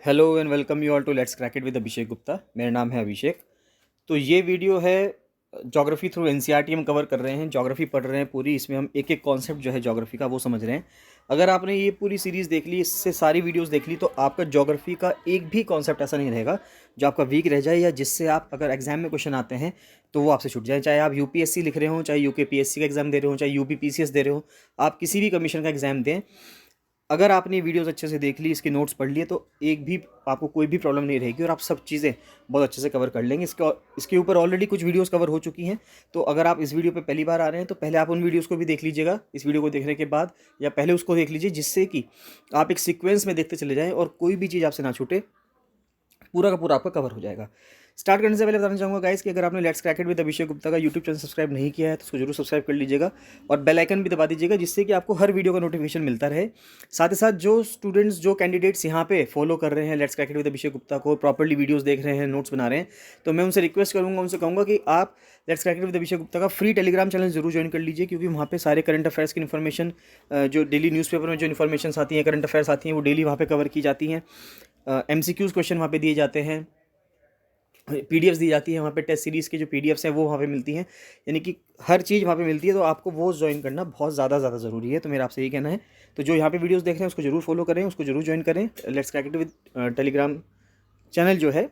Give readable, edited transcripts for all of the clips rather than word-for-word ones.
Hello and welcome you all to let's crack it with Abhishek Gupta. मेरा नाम है अभिषेक। तो ये वीडियो है ज्योग्राफी थ्रू एनसीईआरटी हम कवर कर रहे हैं, ज्योग्राफी पढ़ रहे हैं पूरी। इसमें हम एक एक कॉन्सेप्ट जो है ज्योग्राफी का वो समझ रहे हैं। अगर आपने ये पूरी सीरीज़ देख ली, इससे सारी वीडियोस देख ली, तो आपका ज्योग्राफी का एक भी कॉन्सेप्ट ऐसा नहीं रहेगा जो आपका वीक रह जाए या जिससे आप अगर एग्जाम में क्वेश्चन आते हैं तो वो आपसे छूट जाए। चाहे आप यूपीएससी लिख रहे हो, चाहे यूकेपीएससी का एग्जाम दे रहे हो, चाहे यूपीपीसीएस दे रहे हो, आप किसी भी कमीशन का एग्जाम दें, अगर आपने वीडियोस अच्छे से देख ली, इसके नोट्स पढ़ लिए, तो एक भी आपको कोई भी प्रॉब्लम नहीं रहेगी और आप सब चीज़ें बहुत अच्छे से कवर कर लेंगे। इसके ऊपर ऑलरेडी कुछ वीडियोस कवर हो चुकी हैं। तो अगर आप इस वीडियो पे पहली बार आ रहे हैं तो पहले आप उन वीडियोस को भी देख लीजिएगा इस वीडियो को देखने के बाद, या पहले उसको देख लीजिए, जिससे कि आप एक सीक्वेंस में देखते चले जाएँ और कोई भी चीज़ आपसे ना छूटे, पूरा का पूरा आपका कवर हो जाएगा। स्टार्ट करने से पहले बताना चाहूँगा गाइस कि अगर आपने let's crack it with Abhishek Gupta का यूट्यूब चैनल सब्सक्राइब नहीं किया है तो उसको जरूर सब्सक्राइब कर लीजिएगा और बेल आइकन भी दबा दीजिएगा, जिससे कि आपको हर वीडियो का नोटिफिकेशन मिलता रहे। साथ ही साथ जो स्टूडेंट्स, जो कैंडिडेट्स यहाँ पे फॉलो कर रहे हैं let's crack it with Abhishek Gupta को, प्रॉपर्ली वीडियोज़ देख रहे हैं, नोट्स बना रहे हैं, तो मैं उनसे रिक्वेस्ट करूँगा, उनसे कहूँगा कि आप let's crack it with Abhishek Gupta का फ्री टेलीग्राम चैनल जरूर ज्वाइन कर लीजिए, क्योंकि वहाँ पे सारे करंट अफेयर्स की इन्फॉर्मेशन, जो डेली न्यूज़पेपर में जो इन्फॉर्मेशन आती है, करंट अफेयर्स आती हैं, वो डेली वहाँ पे कवर की जाती हैं। MCQs क्वेश्चन वहाँ पे दिए जाते हैं, पीडीएफ्स दी जाती है वहाँ पे, टेस्ट सीरीज़ की जो पीडीएफ्स हैं वो वहाँ पे मिलती हैं, यानी कि हर चीज़ वहाँ पे मिलती है। तो आपको वो ज्वाइन करना बहुत ज़्यादा ज़रूरी है। तो मेरा आपसे यही कहना है, तो जो यहाँ पे वीडियोस देख रहे हैं उसको जरूर फॉलो करें, उसको जरूर ज्वाइन करें। Let's crack it with Telegram channel जो है,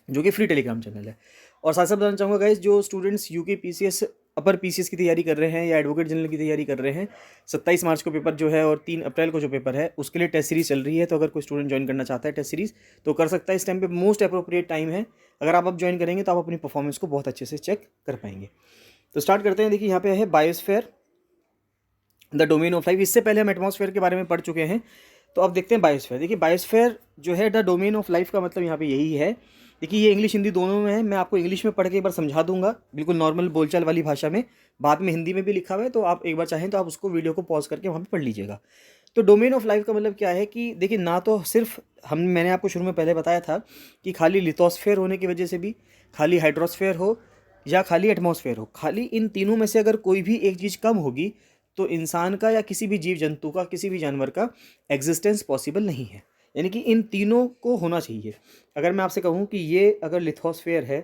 जो कि फ्री टेलीग्राम चैनल है। और साथ साथ बताना चाहूँगा गाइस, जो students UK PCS, upper PCS की तैयारी कर रहे हैं या एडवोकेट जनरल की तैयारी कर रहे हैं, 27 मार्च को पेपर जो है और 3 अप्रैल को जो पेपर है उसके लिए टेस्ट सीरीज़ चल रही है। तो अगर कोई स्टूडेंट ज्वाइन करना चाहता है टेस्ट सीरीज़ तो कर सकता है। इस टाइम पे मोस्ट अप्रोप्रिएट टाइम है। अगर आप अब ज्वाइन करेंगे तो आप अपनी परफॉर्मेंस को बहुत अच्छे से चेक कर पाएंगे। तो स्टार्ट करते हैं। देखिए यहाँ पे है biosphere, the domain of life. इससे पहले हम एटमॉस्फेयर के बारे में पढ़ चुके हैं। तो अब देखते हैं बायोस्फेयर। देखिए बायोस्फेयर जो है, द डोमेन ऑफ लाइफ का मतलब यहाँ पे यही है। देखिए ये इंग्लिश हिंदी दोनों में है। मैं आपको इंग्लिश में पढ़ के एक बार समझा दूंगा, बिल्कुल नॉर्मल बोलचाल वाली भाषा में। बाद में हिंदी में भी लिखा हुआ है, तो आप एक बार चाहें तो आप उसको वीडियो को पॉज करके वहाँ पे पढ़ लीजिएगा। तो डोमेन ऑफ लाइफ का मतलब क्या है कि देखिए, ना तो सिर्फ मैंने आपको शुरू में पहले बताया था कि खाली लिथोस्फेयर होने की वजह से भी, खाली हाइड्रोस्फेयर हो या खाली एटमॉस्फेयर हो, खाली इन तीनों में से अगर कोई भी एक चीज़ कम होगी तो इंसान का या किसी भी जीव जंतु का, किसी भी जानवर का एग्जिस्टेंस पॉसिबल नहीं है। यानी कि इन तीनों को होना चाहिए। अगर मैं आपसे कहूँ कि ये अगर लिथोस्फेयर है,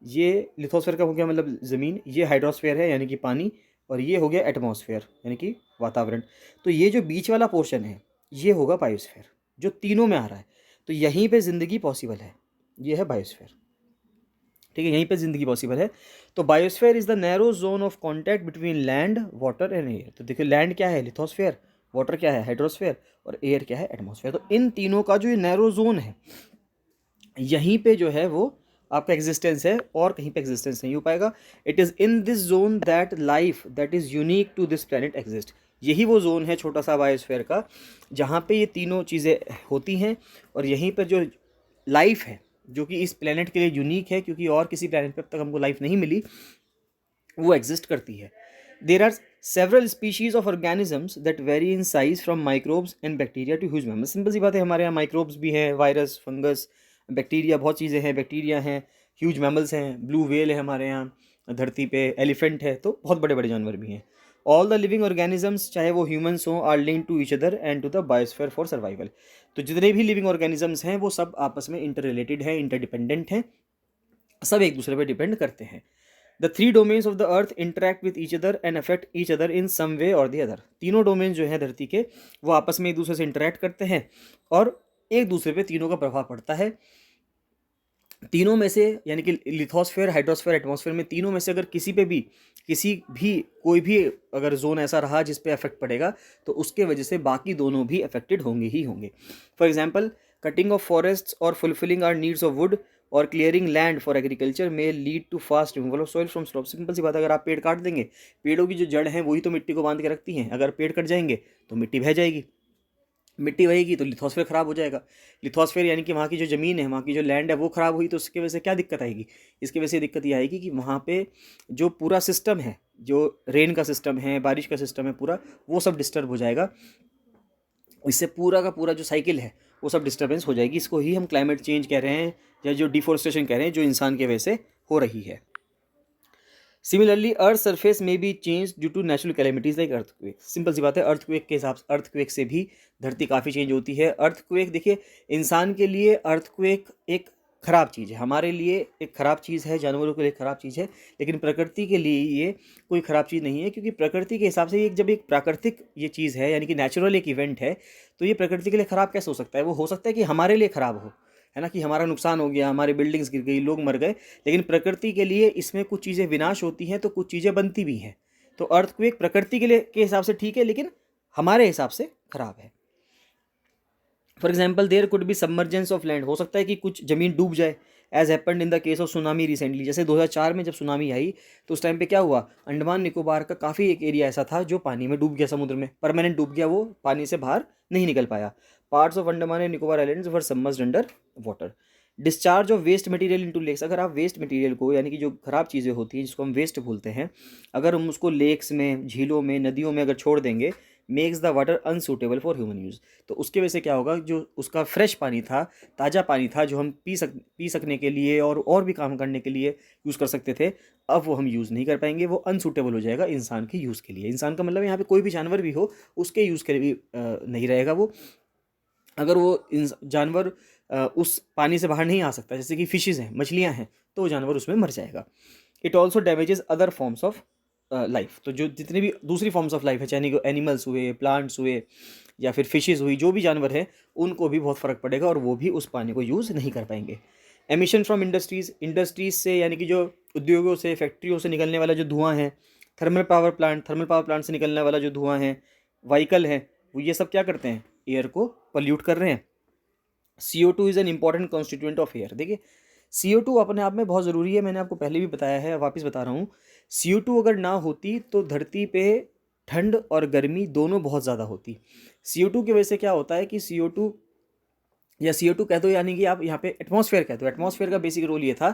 ये लिथोस्फेयर का हो गया मतलब ज़मीन, ये हाइड्रोस्फेयर है यानी कि पानी, और ये हो गया एटमॉस्फेयर यानी कि वातावरण, तो ये जो बीच वाला पोर्शन है ये होगा बायोस्फेयर, जो तीनों में आ रहा है। तो यहीं पे ज़िंदगी पॉसिबल है, ये है बायोस्फेयर। ठीक है, यहीं पे ज़िंदगी पॉसिबल है। तो biosphere is the narrow zone of contact between land, water and air. तो देखिए, लैंड क्या है? लिथोस्फेयर। वाटर क्या है? हाइड्रोस्फेयर। और एयर क्या है? एटमॉस्फेयर। तो इन तीनों का जो ये नैरो जोन है, यहीं पे जो है वो आपका एग्जिस्टेंस है, और कहीं पे एग्जिस्टेंस नहीं हो पाएगा। It is in this zone that life that is unique to this planet exist. यही वो जोन है छोटा सा बायोस्फेयर का, जहाँ पे ये तीनों चीज़ें होती हैं, और यहीं पर जो लाइफ है जो कि इस प्लेनेट के लिए यूनिक है, क्योंकि और किसी प्लेनेट पे अब तक हमको लाइफ नहीं मिली, वो एग्जिस्ट करती है। There are several species of organisms that vary in size from microbes and bacteria to huge mammals. Simple सी बात है, हमारे यहाँ माइक्रोब्स भी हैं, वायरस, फंगस, बैक्टीरिया, बहुत चीज़ें हैं, बैक्टीरिया हैं, ह्यूज मैमल्स हैं, ब्लू व्हेल है हमारे यहाँ धरती पे, एलिफेंट है, तो बहुत बड़े बड़े जानवर भी हैं। ऑल द लिविंग ऑर्गेनिजम्स, चाहे वो ह्यूमंस हों, are linked to each other and to the biosphere for survival. तो जितने भी लिविंग ऑर्गेनिजम्स हैं वो सब आपस में इंटर रिलेटेड हैं, इंटरडिपेंडेंट हैं, सब एक दूसरे पर डिपेंड करते हैं। The three domains of the earth interact with each other and affect each other in some way और द अदर। तीनों डोमेन जो है धरती के, वो आपस में एक दूसरे से इंटरैक्ट करते हैं और एक दूसरे पे तीनों का प्रभाव पड़ता है। तीनों में से, यानी कि लिथोस्फेयर, हाइड्रोस्फेयर, एटमॉस्फेयर में, तीनों में से अगर किसी भी कोई भी अगर जोन ऐसा रहा जिस पे अफेक्ट पड़ेगा, तो उसके वजह से बाकी दोनों भी अफेक्टेड होंगे ही होंगे। For example, cutting of forests और fulfilling our needs of wood और क्लियरिंग लैंड फॉर एग्रीकल्चर में lead to fast removal of soil from slope. Simple सी बात है, अगर आप पेड़ काट देंगे, पेड़ों की जो जड़ है वही तो मिट्टी को बांध के रखती हैं, अगर पेड़ कट जाएंगे तो मिट्टी बह जाएगी, मिट्टी बहेगी तो लिथोस्फेयर खराब हो जाएगा। लिथोस्फेयर यानी कि वहाँ की जो ज़मीन है, वहाँ की जो लैंड है, वो खराब हुई तो उसकी वजह से क्या दिक्कत आएगी? इसकी वजह से दिक्कत ये आएगी कि वहाँ पे जो पूरा सिस्टम है, जो रेन का सिस्टम है, बारिश का सिस्टम है पूरा, वो सब डिस्टर्ब हो जाएगा। इससे पूरा का पूरा जो साइकिल है वो सब डिस्टर्बेंस हो जाएगी। इसको ही हम क्लाइमेट चेंज कह रहे हैं, या जो डिफोरेस्टेशन कह रहे हैं, जो इंसान की वजह से हो रही है। सिमिलरली अर्थ सरफेस में be change due to natural calamities like earthquake. Simple सी बात है, अर्थक्वेक के हिसाब से, अर्थक्वेक से भी धरती काफ़ी चेंज होती है। अर्थक्वेक देखिए, इंसान के लिए अर्थक्वेक एक ख़राब चीज़ है, हमारे लिए एक ख़राब चीज़ है, जानवरों के लिए ख़राब चीज़ है, लेकिन प्रकृति के लिए ये कोई ख़राब चीज़ नहीं है, क्योंकि प्रकृति के हिसाब से जब एक प्राकृतिक ये चीज़ है, यानी कि नेचुरल एक इवेंट है, तो ये प्रकृति के लिए ख़राब कैसे हो सकता है? वो हो सकता है कि हमारे लिए ख़राब हो, है ना, कि हमारा नुकसान हो गया, हमारी बिल्डिंग्स गिर गई, लोग मर गए, लेकिन प्रकृति के लिए इसमें कुछ चीज़ें विनाश होती हैं तो कुछ चीज़ें बनती भी हैं। तो अर्थक्वेक प्रकृति के लिए के हिसाब से ठीक है, लेकिन हमारे हिसाब से खराब है। For example there could be submergence of land, हो सकता है कि कुछ ज़मीन डूब जाए, as happened in the case of tsunami recently. जैसे 2004 में जब सुनामी आई तो उस टाइम पे क्या हुआ, अंडमान निकोबार का काफ़ी एक एरिया ऐसा था जो पानी में डूब गया, समुद्र में परमानेंट डूब गया, वो पानी से बाहर नहीं निकल पाया। Parts of Andaman and Nicobar islands were submerged under water. Discharge of waste material into lakes, अगर आप वेस्ट मटेरियल को, यानी कि जो खराब चीज़ें होती हैं जिसको हम वेस्ट बोलते हैं, अगर हम उसको लेक्स में, झीलों में, नदियों में अगर छोड़ देंगे, makes the water unsuitable for human use. तो उसके वजह से क्या होगा, जो उसका फ्रेश पानी था, ताज़ा पानी था, जो हम पी सकने के लिए और भी काम करने के लिए यूज़ कर सकते थे, अब वो हम यूज़ नहीं कर पाएंगे, वो अनसूटेबल हो जाएगा इंसान के यूज़ के लिए। इंसान का मतलब यहाँ पे कोई भी जानवर भी हो, उसके यूज़ के लिए भी नहीं रहेगा वो। अगर वो जानवर उस पानी से बाहर नहीं आ सकता, जैसे कि फिशेज़ हैं, मछलियाँ हैं, तो वो जानवर उसमें मर जाएगा। It also damages other forms of life, तो जो जितने भी दूसरी फॉर्म्स ऑफ लाइफ है, चाहे कि एनिमल्स हुए, प्लांट्स हुए, या फिर फिशेज़ हुई, जो भी जानवर हैं, उनको भी बहुत फ़र्क पड़ेगा और वो भी उस पानी को यूज़ नहीं कर पाएंगे। एमिशन फ्रॉम इंडस्ट्रीज़, इंडस्ट्रीज़ से, यानी कि जो उद्योगों से, फैक्ट्रियों से निकलने वाला जो धुआं है, थर्मल पावर प्लांट से निकलने वाला जो धुआं है, व्हीकल है, वो ये सब क्या करते हैं, एयर को पल्यूट कर रहे हैं। CO2 is an important constituent of air. देखिए, CO2 अपने आप में बहुत ज़रूरी है, मैंने आपको पहले भी बताया है, वापस बता रहा हूँ। CO2 अगर ना होती तो धरती पे ठंड और गर्मी दोनों बहुत ज़्यादा होती। CO2 की वजह से क्या होता है कि CO2 या CO2 कह दो, यानी कि आप यहाँ पे एटमॉस्फेयर कह दो। एटमॉस्फेयर का बेसिक रोल ये था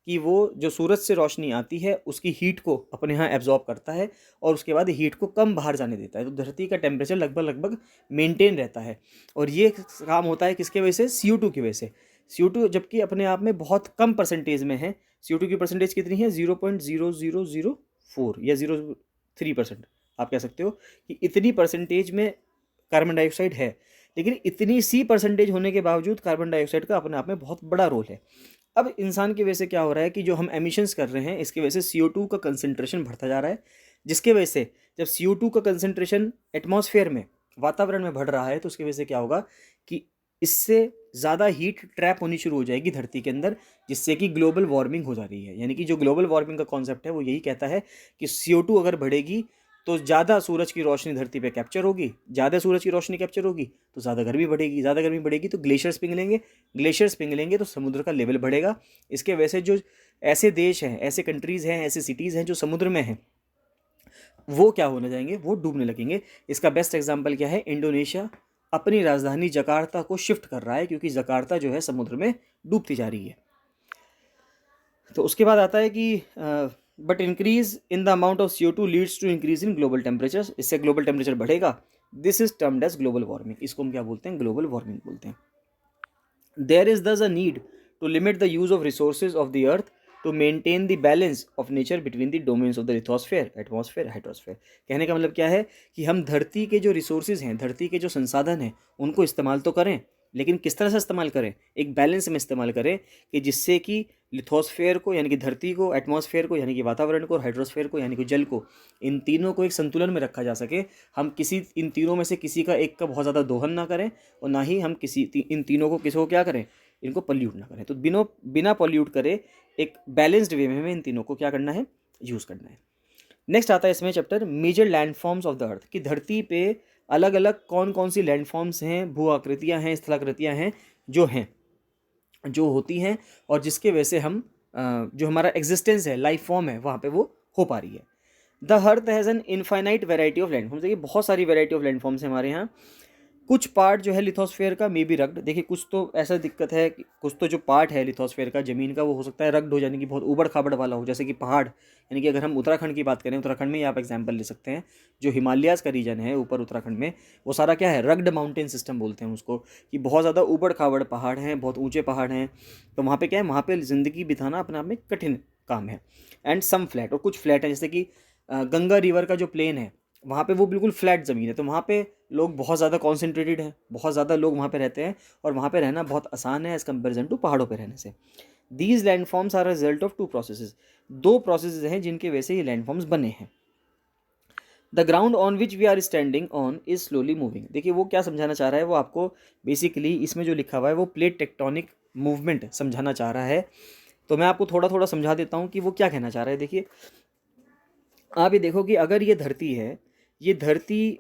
कि वो जो सूरज से रोशनी आती है उसकी हीट को अपने यहाँ एब्जॉर्ब करता है और उसके बाद हीट को कम बाहर जाने देता है, तो धरती का टेम्परेचर लगभग मेंटेन रहता है। और ये काम होता है किसके वजह से, CO2 की वजह से। CO2 जबकि अपने आप में बहुत कम परसेंटेज में है, CO2 की परसेंटेज कितनी है, 0.0004 या 0.3%, आप कह सकते हो कि इतनी परसेंटेज में कार्बन डाइऑक्साइड है। लेकिन इतनी सी परसेंटेज होने के बावजूद कार्बन डाइऑक्साइड का अपने आप में बहुत बड़ा रोल है। अब इंसान की वजह से क्या हो रहा है कि जो हम एमिशंस कर रहे हैं, इसकी वजह से CO2 का कंसंट्रेशन बढ़ता जा रहा है, जिसके वजह से जब CO2 का कंसंट्रेशन एटमॉस्फेयर में, वातावरण में बढ़ रहा है, तो उसकी वजह से क्या होगा कि इससे ज़्यादा हीट ट्रैप होनी शुरू हो जाएगी धरती के अंदर, जिससे कि ग्लोबल वार्मिंग हो जा रही है। यानी कि जो ग्लोबल वार्मिंग का कॉन्सेप्ट है वो यही कहता है कि CO2 अगर बढ़ेगी तो ज़्यादा सूरज की रोशनी धरती पे कैप्चर होगी, ज़्यादा सूरज की रोशनी कैप्चर होगी तो ज़्यादा गर्मी बढ़ेगी, ज़्यादा गर्मी बढ़ेगी तो ग्लेशियर्स पिघलेंगे तो समुद्र का लेवल बढ़ेगा। इसके वजह से जो ऐसे देश हैं, ऐसे कंट्रीज़ हैं, ऐसे सिटीज़ हैं जो समुद्र में हैं, वो क्या होने जाएंगे, वो डूबने लगेंगे। इसका बेस्ट एग्जाम्पल क्या है, इंडोनेशिया अपनी राजधानी जकार्ता को शिफ्ट कर रहा है, क्योंकि जकार्ता जो है समुद्र में डूबती जा रही है। तो उसके बाद आता है कि but increase in the amount of CO2 leads to increase in global temperature, इससे ग्लोबल टेम्परेचर बढ़ेगा। This is termed as global warming, इसको हम क्या बोलते हैं, ग्लोबल वार्मिंग बोलते हैं। There is thus a need to limit the use of resources of the earth to maintain the balance of nature between the domains of the lithosphere, atmosphere, hydrosphere. कहने का मतलब क्या है कि हम धरती के जो रिसोर्सेज हैं, धरती के जो संसाधन हैं, उनको इस्तेमाल तो करें, लेकिन किस तरह से इस्तेमाल करें, एक बैलेंस में इस्तेमाल करें, कि जिससे कि लिथोस्फेयर को यानी कि धरती को, एटमॉस्फेयर को यानी कि वातावरण को, और हाइड्रोस्फेयर को यानी कि जल को, इन तीनों को एक संतुलन में रखा जा सके। हम इन तीनों में से किसी का एक का बहुत ज़्यादा दोहन ना करें, और ना ही हम इन तीनों को किसी को क्या करें, इनको पॉल्यूट ना करें। तो बिना पॉल्यूट करे एक बैलेंस्ड वे में हमें इन तीनों को क्या करना है, यूज़ करना है। नेक्स्ट आता है इसमें chapter major landforms of the earth, कि धरती पे अलग अलग कौन कौन सी लैंडफॉर्म्स हैं, भू आकृतियाँ हैं, स्थलाकृतियाँ हैं, जो होती हैं, और जिसके वजह से हम जो हमारा एग्जिस्टेंस है, लाइफ फॉर्म है, वहाँ पे वो हो पा रही है। The earth has an infinite variety of landforms, देखिए बहुत सारी वेराइटी ऑफ लैंडफॉर्म्स हैं हमारे यहाँ। कुछ पार्ट जो है लिथोस्फेयर का मे बी रग्ड, देखिए कुछ तो ऐसा दिक्कत है कि कुछ तो जो पार्ट है लिथोस्फेयर का ज़मीन का वो हो सकता है रग्ड हो, यानी कि बहुत ऊबड़ खाबड़ वाला हो, जैसे कि पहाड़, यानी कि अगर हम उत्तराखंड की बात करें, उत्तराखंड में ही आप एग्जांपल ले सकते हैं, जो हिमालयाज़ का रीजन है ऊपर उत्तराखंड में, वो सारा क्या है, रग्ड माउंटेन सिस्टम बोलते हैं उसको, कि बहुत ज़्यादा ऊबड़ खाबड़ पहाड़ हैं, बहुत ऊँचे पहाड़ हैं, तो वहाँ पर क्या है, वहाँ पर ज़िंदगी बिताना अपने आप में कठिन काम है। एंड सम फ्लैट, और कुछ फ्लैट है, जैसे कि गंगा रिवर का जो प्लेन है वहाँ पे वो बिल्कुल फ्लैट ज़मीन है, तो वहाँ पे लोग बहुत ज़्यादा कॉन्सेंट्रेटेड हैं, बहुत ज़्यादा लोग वहाँ पे रहते हैं, और वहाँ पे रहना बहुत आसान है एज़ कम्पेरिजन टू पहाड़ों पे रहने से। These landforms are result of two processes, दो प्रोसेसेस हैं जिनके वजह से ये लैंडफॉर्म्स बने हैं। The ground on which we are standing on is slowly moving, देखिए वो क्या समझाना चाह रहा है, वो आपको बेसिकली इसमें जो लिखा हुआ है वो प्लेट टेक्टोनिक मूवमेंट समझाना चाह रहा है। तो मैं आपको थोड़ा थोड़ा समझा देता हूँ कि वो क्या कहना चाह रहा है। देखिए आप ये देखो कि अगर ये धरती है, ये धरती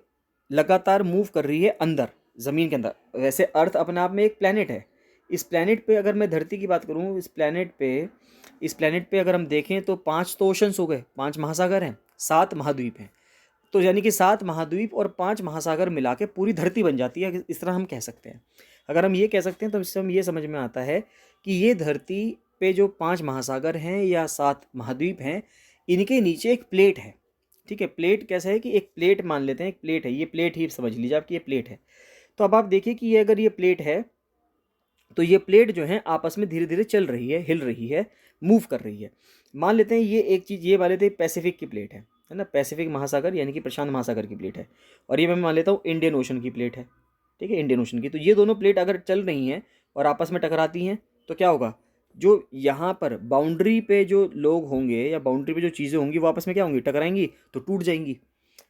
लगातार मूव कर रही है अंदर ज़मीन के अंदर, वैसे अर्थ अपने आप में एक प्लैनेट है। इस प्लैनेट पे अगर मैं धरती की बात करूँ, इस प्लैनेट पे अगर हम देखें तो 5 तो ओशंस हो गए, 5 महासागर हैं, 7 महाद्वीप हैं, तो यानी कि 7 महाद्वीप और 5 महासागर मिला के पूरी धरती बन जाती है, इस तरह हम कह सकते हैं। अगर हम ये कह सकते हैं तो इससे हम ये समझ में आता है कि ये धरती पे जो 5 महासागर हैं या 7 महाद्वीप हैं, इनके नीचे एक प्लेट है। ठीक है, प्लेट कैसा है कि एक प्लेट मान लेते हैं, एक प्लेट है, ये प्लेट ही समझ लीजिए आपकी, ये प्लेट है। तो अब आप देखिए कि ये अगर ये प्लेट है, तो ये प्लेट जो है आपस में धीरे धीरे चल रही है, हिल रही है, मूव कर रही है। मान लेते हैं ये एक चीज़, ये मान लेते हैं पैसिफिक की प्लेट है ना, पैसिफिक महासागर यानी कि प्रशांत महासागर की प्लेट है, और ये मैं मान लेता हूँ इंडियन ओशन की प्लेट है। ठीक है, इंडियन ओशन की, तो ये दोनों प्लेट अगर चल रही हैं और आपस में टकराती हैं तो क्या होगा, जो यहाँ पर बाउंड्री पे जो लोग होंगे या बाउंड्री पे जो चीज़ें होंगी वो आपस में क्या होंगी, टकराएंगी तो टूट जाएंगी।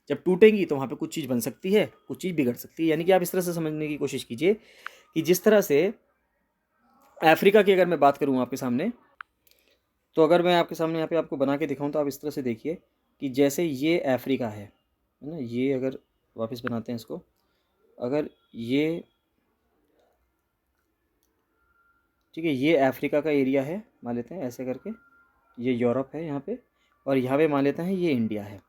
जब टूटेंगी तो वहाँ पे कुछ चीज़ बन सकती है, कुछ चीज़ बिगड़ सकती है। यानी कि आप इस तरह से समझने की कोशिश कीजिए कि जिस तरह से अफ्रीका की अगर मैं बात करूँ आपके सामने, तो अगर मैं आपके सामने यहाँ पे आपको बना के दिखाऊँ तो आप इस तरह से देखिए कि जैसे ये अफ्रीका है ना, ये अगर वापस बनाते हैं इसको, अगर ये, ठीक है, ये अफ्रीका का एरिया है मान लेते हैं ऐसे करके, ये यूरोप है यहाँ पे, और यहाँ पे मान लेते हैं ये इंडिया है।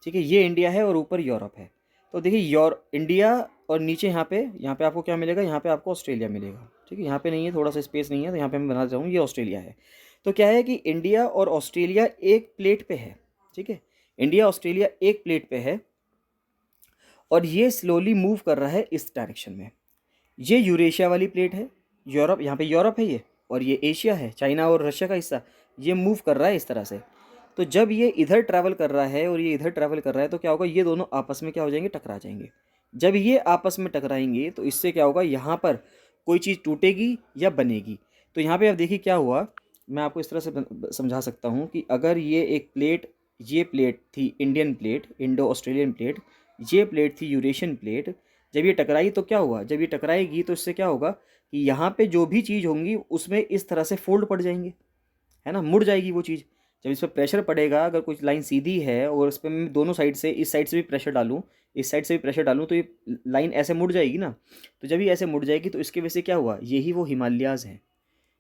ठीक है, ये इंडिया है और ऊपर यूरोप है। तो देखिए इंडिया, और नीचे यहाँ पे आपको क्या मिलेगा, यहाँ पे आपको ऑस्ट्रेलिया मिलेगा। ठीक है, यहाँ पे नहीं है, थोड़ा सा स्पेस नहीं है, तो यहाँ पे मैं बना चाहूँ ये ऑस्ट्रेलिया है। तो क्या है कि इंडिया और ऑस्ट्रेलिया एक प्लेट पे है। ठीक है, इंडिया ऑस्ट्रेलिया एक प्लेट पे है और ये स्लोली मूव कर रहा है इस डायरेक्शन में। ये यूरेशिया वाली प्लेट है, यूरोप, यहाँ पे यूरोप है ये, और ये एशिया है, चाइना और रशिया का हिस्सा, ये मूव कर रहा है इस तरह से। तो जब ये इधर ट्रैवल कर रहा है और ये इधर ट्रैवल कर रहा है तो क्या होगा, ये दोनों आपस में क्या हो जाएंगे, टकरा जाएंगे। जब ये आपस में टकराएंगे तो इससे क्या होगा, यहाँ पर कोई चीज़ टूटेगी या बनेगी। तो यहाँ पे आप देखिए क्या हुआ, मैं आपको इस तरह से समझा सकता हूँ कि अगर ये एक प्लेट, ये प्लेट थी Indian plate, Indo Australian plate, ये प्लेट थी यूरेशियन प्लेट, जब ये टकराई तो क्या हुआ, जब ये टकराएगी तो इससे क्या होगा कि यहाँ पे जो भी चीज़ होंगी उसमें इस तरह से फोल्ड पड़ जाएंगे, है ना, मुड़ जाएगी वो चीज़। जब इस पर प्रेशर पड़ेगा, अगर कुछ लाइन सीधी है और उस पर मैं दोनों साइड से, इस साइड से भी प्रेशर डालूँ, इस साइड से भी प्रेशर डालूँ, तो ये लाइन ऐसे मुड़ जाएगी ना। तो जब ये ऐसे मुड़ जाएगी तो इसकी वजह से क्या हुआ, यही वो हिमालयाज़ हैं,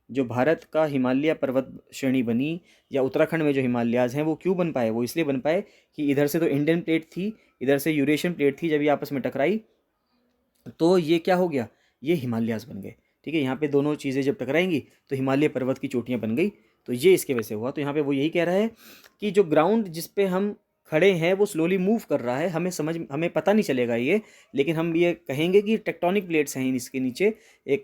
जो भारत का हिमालय पर्वत श्रेणी बनी, या उत्तराखंड में जो हिमालयाज़ हैं वो क्यों बन पाए, वो इसलिए बन पाए कि इधर से तो इंडियन प्लेट थी, इधर से यूरेशियन प्लेट थी, जब ये आपस में टकराई तो ये क्या हो गया, ये हिमालयाज़ बन गए। ठीक है, यहाँ पे दोनों चीज़ें जब टकराएंगी तो हिमालय पर्वत की चोटियाँ बन गई, तो ये इसके वजह से हुआ। तो यहाँ पे वो यही कह रहा है कि जो ग्राउंड जिस पे हम खड़े हैं वो स्लोली मूव कर रहा है, हमें पता नहीं चलेगा ये, लेकिन हम ये कहेंगे कि टेक्टोनिक प्लेट्स हैं इसके नीचे, एक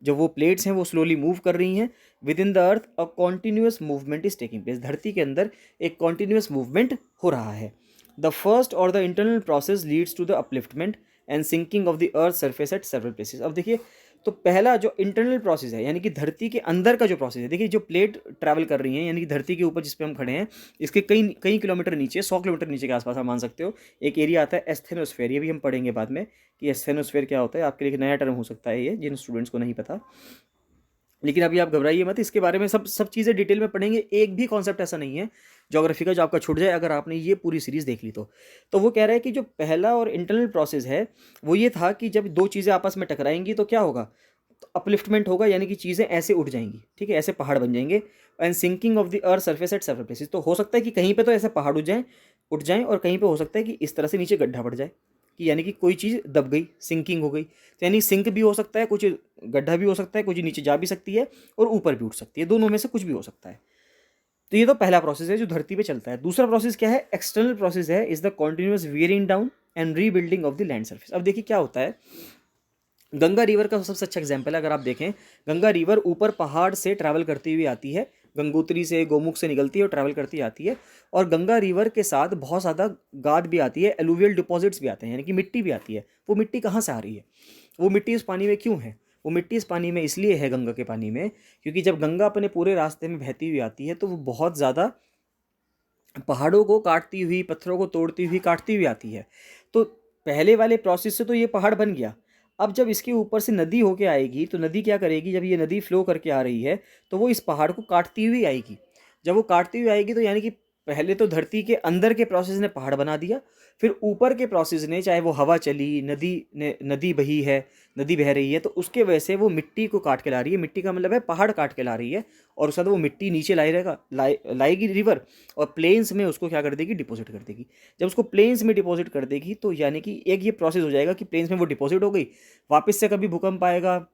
जो वो प्लेट्स हैं वो स्लोली मूव कर रही हैं। Within the earth a continuous movement is taking place, धरती के अंदर एक कॉन्टीन्यूस मूवमेंट हो रहा है। द फर्स्ट और the internal process leads to the upliftment and sinking of the earth surface at several places. अब देखिए, तो पहला जो इंटरनल प्रोसेस है, यानी कि धरती के अंदर का जो प्रोसेस है, देखिए जो प्लेट ट्रैवल कर रही है, यानी कि धरती के ऊपर जिस पे हम खड़े हैं, इसके कई कई किलोमीटर नीचे, 100 किलोमीटर नीचे के आसपास आप मान सकते हो, एक एरिया आता है एस्थेनोस्फेयर। ये भी हम पढ़ेंगे बाद में कि एस्थेनोस्फेयर क्या होता है, आपके लिए एक नया टर्म हो सकता है ये, जिन स्टूडेंट्स को नहीं पता। लेकिन अभी आप घबराइए मत, इसके बारे में सब चीज़ें डिटेल में पढ़ेंगे। एक भी कॉन्सेप्ट ऐसा नहीं है ज्योग्राफी का जो आपका छूट जाए अगर आपने ये पूरी सीरीज़ देख ली तो वो कह रहा है कि जो पहला और इंटरनल प्रोसेस है वो ये था कि जब दो चीज़ें आपस में टकराएंगी तो क्या होगा, तो अपलिफ्टमेंट होगा, यानी कि चीज़ें ऐसे उठ जाएंगी। ठीक है, ऐसे पहाड़ बन जाएंगे। And sinking of the earth surface at several places, तो हो सकता है कि कहीं पे तो ऐसे पहाड़ उठ जाएं और कहीं पे हो सकता है कि इस तरह से नीचे गड्ढा पड़ जाए। कि यानी कि कोई चीज़ दब गई, सिंकिंग हो गई। तो यानी सिंक भी हो सकता है, कुछ गड्ढा भी हो सकता है, कुछ नीचे जा भी सकती है और ऊपर भी उठ सकती है, दोनों में से कुछ भी हो सकता है। तो ये तो पहला प्रोसेस है जो धरती पे चलता है। दूसरा प्रोसेस क्या है? एक्सटर्नल प्रोसेस है, is the continuous wearing down and rebuilding of the land surface. अब देखिए क्या होता है, गंगा रिवर का सबसे अच्छा एग्जाम्पल है। अगर आप देखें, गंगा रिवर ऊपर पहाड़ से ट्रैवल करती हुई आती है, गंगोत्री से, गोमुख से निकलती है और ट्रैवल करती आती है। और गंगा रिवर के साथ बहुत ज़्यादा गाद भी आती है, एलुवियल डिपॉजिट्स भी आते हैं, यानी कि मिट्टी भी आती है। वो मिट्टी कहाँ से आ रही है? वो मिट्टी इस पानी में क्यों है? वो मिट्टी इस पानी में इसलिए है, गंगा के पानी में, क्योंकि जब गंगा अपने पूरे रास्ते में बहती हुई आती है तो वो बहुत ज़्यादा पहाड़ों को काटती हुई, पत्थरों को तोड़ती हुई, काटती हुई आती है। तो पहले वाले प्रोसेस से तो ये पहाड़ बन गया। अब जब इसके ऊपर से नदी होके आएगी तो नदी क्या करेगी, जब ये नदी फ्लो करके आ रही है तो वो इस पहाड़ को काटती हुई आएगी। जब वो काटती हुई आएगी तो यानी कि पहले तो धरती के अंदर के प्रोसेस ने पहाड़ बना दिया, फिर ऊपर के प्रोसेस ने, चाहे वो हवा चली, नदी बही है, नदी बह रही है, तो उसके वजह से वो मिट्टी को काट के ला रही है। मिट्टी का मतलब है पहाड़ काट के ला रही है, और उसके बाद वो मिट्टी नीचे लाएगी रिवर, और प्लेन्स में उसको क्या कर देगी, डिपॉजिट कर देगी। जब उसको प्लेन्स में डिपॉजिट कर देगी तो यानी कि एक ये प्रोसेस हो जाएगा कि प्लेन्स में वो डिपॉजिट हो गई, वापस से कभी भूकंप आएगा,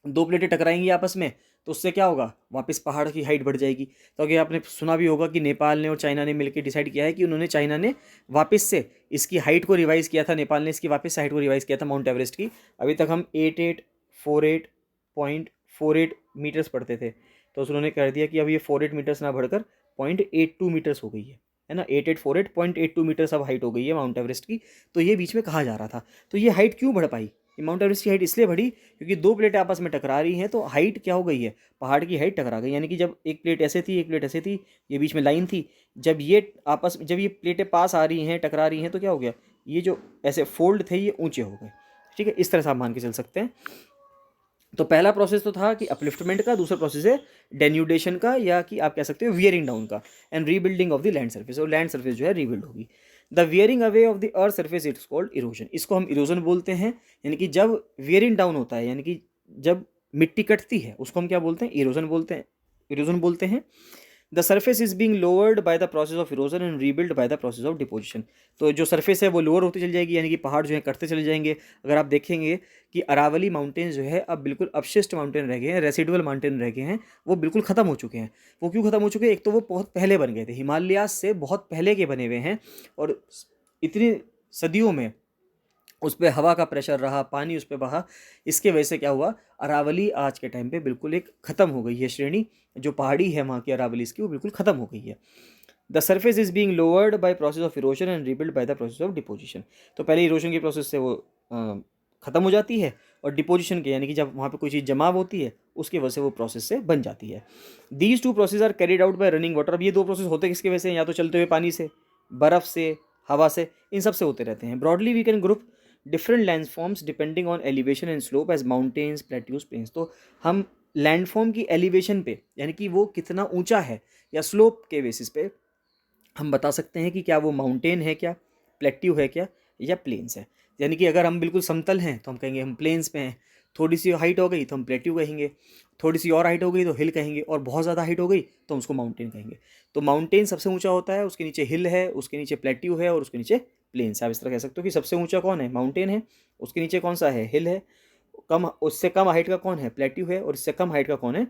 दो प्लेटें टकराएंगी आपस में, तो उससे क्या होगा, वापस पहाड़ की हाइट बढ़ जाएगी। तो अगर आपने सुना भी होगा कि नेपाल ने और चाइना ने मिलकर डिसाइड किया है कि उन्होंने, चाइना ने वापस से इसकी हाइट को रिवाइज़ किया था, नेपाल ने इसकी वापस से हाइट को रिवाइज़ किया था माउंट एवरेस्ट की। अभी तक हम 8848.48 मीटर्स पढ़ते थे, तो उन्होंने कर दिया कि अब ये 48 मीटर्स ना बढ़कर 0.82 मीटर्स हो गई है ना। 8848.82 मीटर्स अब हाइट हो गई है माउंट एवरेस्ट की। तो ये बीच में कहा जा रहा था, तो ये हाइट क्यों बढ़ पाई? माउंट एवरेस्ट की हाइट इसलिए बढ़ी क्योंकि दो प्लेटें आपस में टकरा रही हैं, तो हाइट क्या हो गई है, पहाड़ की हाइट टकरा गई। यानी कि जब एक प्लेट ऐसे थी, एक प्लेट ऐसे थी, ये बीच में लाइन थी, जब ये प्लेटें पास आ रही हैं, टकरा रही हैं, तो क्या हो गया, ये जो ऐसे फोल्ड थे ये ऊंचे हो गए। ठीक है, इस तरह से आप मान के चल सकते हैं। तो पहला प्रोसेस तो था कि अपलिफ्टमेंट का, दूसरा प्रोसेस है डेन्यूडेशन का, या कि आप कह सकते हो वियरिंग डाउन का, and rebuilding of the land surface. और लैंड सर्फेस जो है रीबिल्ड होगी। The wearing away of the earth surface it's called erosion. इसको हम इरोजन बोलते हैं, यानी कि जब वियरिंग डाउन होता है, यानी कि जब मिट्टी कटती है, उसको हम क्या बोलते हैं, इरोजन बोलते हैं, इरोजन बोलते हैं। The surface is being lowered by the process of erosion and rebuild by the process of deposition. तो जो सर्फेस है वो लोअर होती चली जाएगी, यानी कि पहाड़ जो है कटते चले जाएंगे। अगर आप देखेंगे कि अरावली माउंटेन्स जो है अब बिल्कुल अपशिष्ट माउंटेन रह गए हैं, रेसिडुअल माउंटेन रह गए हैं, वो बिल्कुल ख़त्म हो चुके हैं। वो क्यों ख़त्म हो चुके हैं? एक तो वो बहुत पहले बन गए थे, हिमालयाज से बहुत पहले के बने हुए हैं, और इतनी सदियों में उस पर हवा का प्रेशर रहा, पानी उस पर बहा, इसके वजह से क्या हुआ, अरावली आज के टाइम पे बिल्कुल एक ख़त्म हो गई है श्रेणी। जो पहाड़ी है वहाँ की अरावलीज की, वो बिल्कुल ख़त्म हो गई है। The surface is being lowered by process of erosion and rebuild by the process of deposition. तो पहले इरोजन की प्रोसेस से वो ख़त्म हो जाती है, और डिपोजिशन के, यानी कि जब वहाँ पे कोई चीज़ जमा होती है, उसकी वजह से वो प्रोसेस से बन जाती है। These two process are carried out by running water. अब ये दो प्रोसेस होते किसकी वजह से? या तो चलते हुए पानी से, बर्फ़ से, हवा से, इन सब से होते रहते हैं। Broadly we can group different landforms depending on elevation and slope as mountains, plateaus, plains. तो हम लैंडफॉर्म की एलिवेशन पे, यानी कि वो कितना ऊंचा है, या स्लोप के बेसिस पे हम बता सकते हैं कि क्या वो माउंटेन है, क्या प्लेट्यू है, क्या या प्लेन्स है। यानी कि अगर हम बिल्कुल समतल हैं तो हम कहेंगे हम प्लेन्स पे हैं, थोड़ी सी हाइट हो गई तो हम प्लेट्यू कहेंगे, थोड़ी सी और हाइट हो गई तो हिल कहेंगे, और बहुत ज़्यादा हाइट हो गई तो हम उसको माउंटेन कहेंगे। तो माउंटेन सबसे ऊंचा होता है, उसके नीचे हिल है, उसके नीचे प्लेट्यू है, और उसके नीचे प्लेन्स। आप इस तरह कह सकते हो कि सबसे ऊंचा कौन है, माउंटेन है, उसके नीचे कौन सा है, हिल है, कम, उससे कम हाइट का कौन है, प्लेट्यू है, और इससे कम हाइट का कौन है,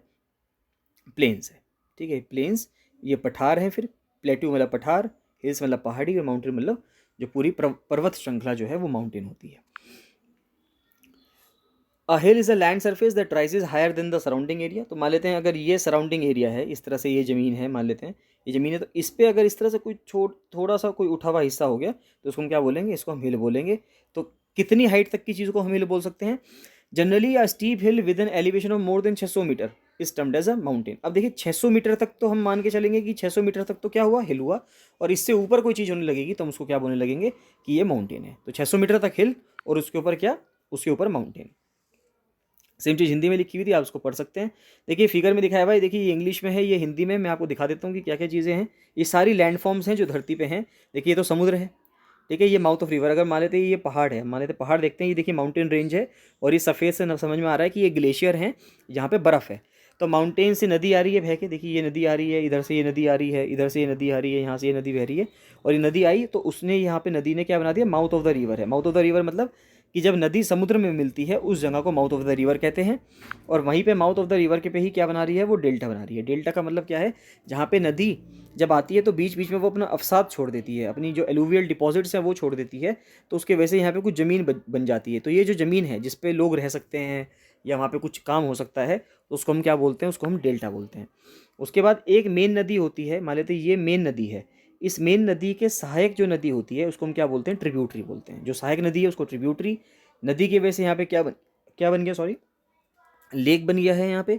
प्लेन्स है। ठीक है, प्लेन्स ये पठार हैं, फिर प्लेट्यू मतलब पठार, हिल्स मतलब पहाड़ी, और माउंटेन मतलब जो पूरी पर्वत श्रृंखला जो है वो माउंटेन होती है। A hill is a land surface that rises higher than the surrounding area. तो मान लेते हैं अगर ये सराउंडिंग एरिया है, इस तरह से ये ज़मीन है, मान लेते हैं ये ज़मीन है, तो इस पर अगर इस तरह से कोई थोड़ा सा कोई उठा हुआ हिस्सा हो गया तो उसको हम क्या बोलेंगे, इसको हम हिल बोलेंगे। तो कितनी हाइट तक की चीज़ को हम हिल बोल सकते हैं? Generally a steep hill with an elevation of more than 600 metre is termed as a mountain. अब देखिए 600 मीटर तक तो हम मान के चलेंगे कि 600 मीटर तक तो क्या हुआ, हिल हुआ, और इससे ऊपर कोई चीज़ होने लगेगी तो हम उसको क्या बोलने लगेंगे कि ये माउंटेन है। तो 600 मीटर तक हिल, और उसके ऊपर क्या, उसके ऊपर माउंटेन। सेम चीज़ हिंदी में लिखी हुई थी, आप उसको पढ़ सकते हैं। देखिए फिगर में दिखाया हुआ है, देखिए ये इंग्लिश में है, ये हिंदी में, मैं आपको दिखा देता हूँ कि क्या क्या चीज़ें हैं। ये सारी लैंडफॉर्म्स हैं जो धरती पे हैं। देखिए ये तो समुद्र है, ठीक है, ये माउथ ऑफ रिवर। अगर मान लेते हैं ये पहाड़ है, मान लेते हैं पहाड़ देखते हैं, ये देखिए माउंटेन रेंज है, और ये सफ़ेद से समझ में आ रहा है कि ये ग्लेशियर हैं, जहाँ पे बर्फ़ है। तो माउंटेन से नदी आ रही है बह के, देखिए ये नदी आ रही है, इधर से ये नदी आ रही है, इधर से ये नदी आ रही है, यहाँ से ये नदी बह रही है, और ये नदी आई तो उसने यहाँ पे नदी ने क्या बना दिया, माउथ ऑफ द रिवर है। माउथ ऑफ द रिवर मतलब कि जब नदी समुद्र में मिलती है उस जगह को माउथ ऑफ द रिवर कहते हैं। और वहीं पे माउथ ऑफ द रिवर के पे ही क्या बना रही है, वो डेल्टा बना रही है। डेल्टा का मतलब क्या है, जहाँ पे नदी जब आती है तो बीच बीच में वो अपना अवसाद छोड़ देती है, अपनी जो एलुवियल डिपॉजिट्स हैं वो छोड़ देती है, तो उसके वजह से यहाँ पे कुछ ज़मीन बन जाती है। तो ये जो ज़मीन है जिस पे लोग रह सकते हैं या वहाँ पे कुछ काम हो सकता है, तो उसको हम क्या बोलते हैं, उसको हम डेल्टा बोलते हैं। उसके बाद एक मेन नदी होती है, मान लेते हैं ये मेन नदी है, इस मेन नदी के सहायक जो नदी होती है उसको हम क्या बोलते हैं, ट्रिब्यूटरी बोलते हैं। जो सहायक नदी है उसको ट्रिब्यूटरी। नदी की वजह से यहाँ पे क्या बन गया, सॉरी, लेक बन गया है यहाँ पे।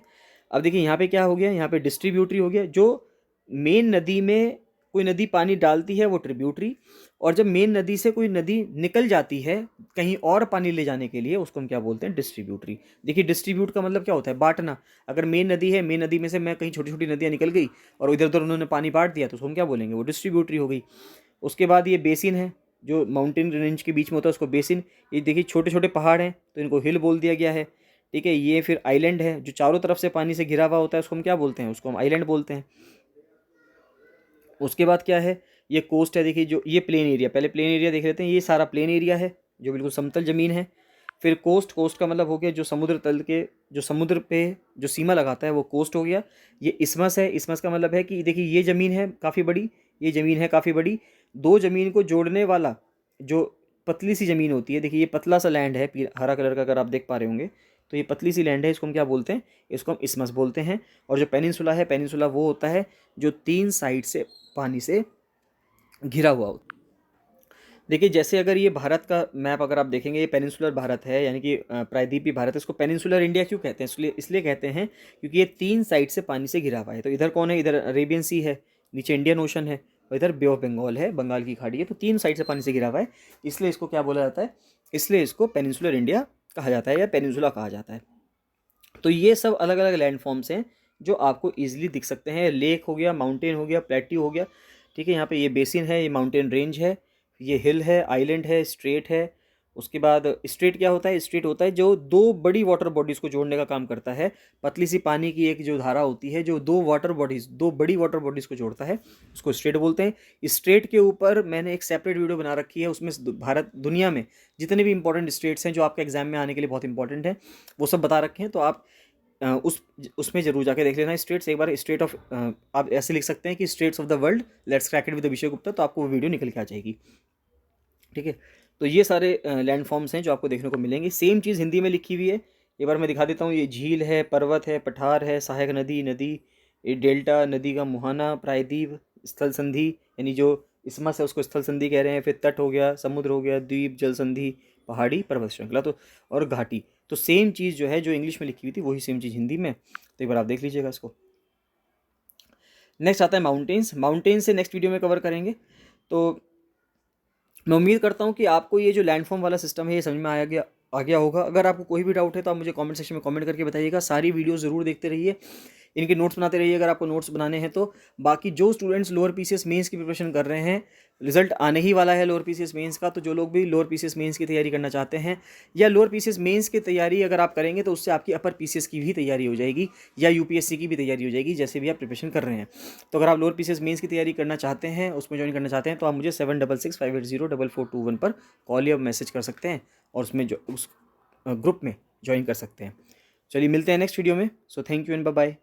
अब देखिए यहाँ पे क्या हो गया, यहाँ पे डिस्ट्रीब्यूटरी हो गया। जो मेन नदी में कोई नदी पानी डालती है वो ट्रिब्यूटरी, और जब मेन नदी से कोई नदी निकल जाती है कहीं और पानी ले जाने के लिए उसको हम क्या बोलते हैं, डिस्ट्रीब्यूटरी। देखिए डिस्ट्रीब्यूट का मतलब क्या होता है, बांटना। अगर मेन नदी है, मेन नदी में से मैं कहीं छोटी छोटी नदियाँ निकल गई और इधर उधर उन्होंने पानी बांट दिया तो उसको हम क्या बोलेंगे, वो डिस्ट्रीब्यूटरी हो गई। उसके बाद ये बेसिन है, जो माउंटेन रेंज के बीच में होता है उसको बेसिन। ये देखिए छोटे छोटे पहाड़ हैं तो इनको हिल बोल दिया गया है, ठीक है। ये फिर आइलैंड है, जो चारों तरफ से पानी से घिरा हुआ होता है उसको हम क्या बोलते हैं, उसको हम आइलैंड बोलते हैं। उसके बाद क्या है, ये कोस्ट है। देखिए जो ये प्लेन एरिया, पहले प्लेन एरिया देख लेते हैं, ये सारा प्लेन एरिया है जो बिल्कुल समतल ज़मीन है। फिर कोस्ट, कोस्ट का मतलब हो गया जो समुद्र तल के, जो समुद्र पे जो सीमा लगाता है वो कोस्ट हो गया। ये इस्मस है, इस्मस का मतलब है कि देखिए ये ज़मीन है काफ़ी बड़ी, ये ज़मीन है काफ़ी बड़ी, दो ज़मीन को जोड़ने वाला जो पतली सी ज़मीन होती है, देखिए ये पतला सा लैंड है हरा कलर का, अगर आप देख पा रहे होंगे तो ये पतली सी लैंड है, इसको हम क्या बोलते हैं, इसको हम इस्मस बोलते हैं। और जो पेनिनसुला है, पेनिनसुला वो होता है जो 3 साइड से पानी से घिरा हुआ हो। देखिए जैसे अगर ये भारत का मैप अगर आप देखेंगे, ये पेनिनसुलर भारत है, यानी कि प्रायद्वीपीय भारत है। इसको पेनिनसुलर इंडिया क्यों कहते हैं, इसलिए कहते हैं क्योंकि ये 3 साइड से पानी से घिरा हुआ है। तो इधर कौन है, इधर अरेबियन सी है, नीचे इंडियन ओशन है, और इधर बे ऑफ बंगाल है, बंगाल की खाड़ी है। तो 3 साइड से पानी से घिरा हुआ है, इसलिए इसको क्या बोला जाता है, इसलिए इसको पेनिनसुलर इंडिया कहा जाता है या पेनिनसुला कहा जाता है। तो ये सब अलग अलग लैंड फॉर्म्स हैं जो आपको ईजिली दिख सकते हैं। लेक हो गया, माउंटेन हो गया, प्लेट्यू हो गया, ठीक है। यहाँ पे ये बेसिन है, ये माउंटेन रेंज है, ये हिल है, आइलैंड है, स्ट्रेट है। उसके बाद स्ट्रेट क्या होता है, स्ट्रेट होता है जो दो बड़ी वाटर बॉडीज़ को जोड़ने का काम करता है। पतली सी पानी की एक जो धारा होती है जो दो बड़ी वाटर बॉडीज़ को जोड़ता है, उसको स्ट्रेट बोलते हैं। स्ट्रेट के ऊपर मैंने एक सेपरेट वीडियो बना रखी है, उसमें भारत दुनिया में जितने भी इंपॉर्टेंट स्टेट्स हैं जो आपके एग्जाम में आने के लिए बहुत इंपॉर्टेंट हैं वो सब बता रखे हैं। तो आप उसमें जरूर जाके देख लेना स्टेट्स एक बार। स्टेट ऑफ आप ऐसे लिख सकते हैं कि states of the world let's crack it with Abhishek Gupta, तो आपको वो वीडियो निकल के आ जाएगी, ठीक है। तो ये सारे लैंड फॉर्म्स हैं जो आपको देखने को मिलेंगे। सेम चीज़ हिंदी में लिखी हुई है, एक बार मैं दिखा देता हूँ। ये झील है, पर्वत है, पठार है, सहायक नदी, ये डेल्टा, नदी का मुहाना, प्रायद्वीप, स्थल संधि, यानी जो इसमस है उसको स्थल संधि कह रहे हैं। फिर तट हो गया, समुद्र हो गया, द्वीप, जल संधि, पहाड़ी, पर्वत श्रृंखला, तो और घाटी। तो सेम चीज़ जो है जो इंग्लिश में लिखी हुई थी वही सेम चीज़ हिंदी में। तो एक बार आप देख लीजिएगा इसको। नेक्स्ट आता है माउंटेन्स। माउंटेन्स से नेक्स्ट वीडियो में कवर करेंगे। तो मैं उम्मीद करता हूँ कि आपको ये जो लैंडफॉर्म वाला सिस्टम है ये समझ में आ गया होगा। अगर आपको कोई भी डाउट है तो आप मुझे कमेंट सेक्शन में कमेंट करके बताइएगा। सारी वीडियो ज़रूर देखते रहिए, इनके नोट्स बनाते रहिए अगर आपको नोट्स बनाने हैं तो। बाकी जो स्टूडेंट्स लोअर पीसीएस मेंस की प्रिपरेशन कर रहे हैं, रिजल्ट आने ही वाला है लोअर पीसीएस मेंस का, तो जो लोग भी लोअर पीसीएस मेंस की तैयारी करना चाहते हैं या लोअर पीसीएस मेंस की तैयारी अगर आप करेंगे तो उससे आपकी अपर पीसीएस की भी तैयारी हो जाएगी या यूपीएससी की भी तैयारी हो जाएगी, जैसे भी आप प्रिपरेशन कर रहे हैं। तो अगर आप लोअर पीसीएस मेंस की तैयारी करना चाहते हैं, उसमें ज्वाइन करना चाहते हैं, तो आप मुझे 7665804421 पर कॉल या मैसेज कर सकते हैं और उसमें जो उस ग्रुप में ज्वाइन कर सकते हैं। चलिए मिलते हैं नेक्स्ट वीडियो में। So thank you and bye bye.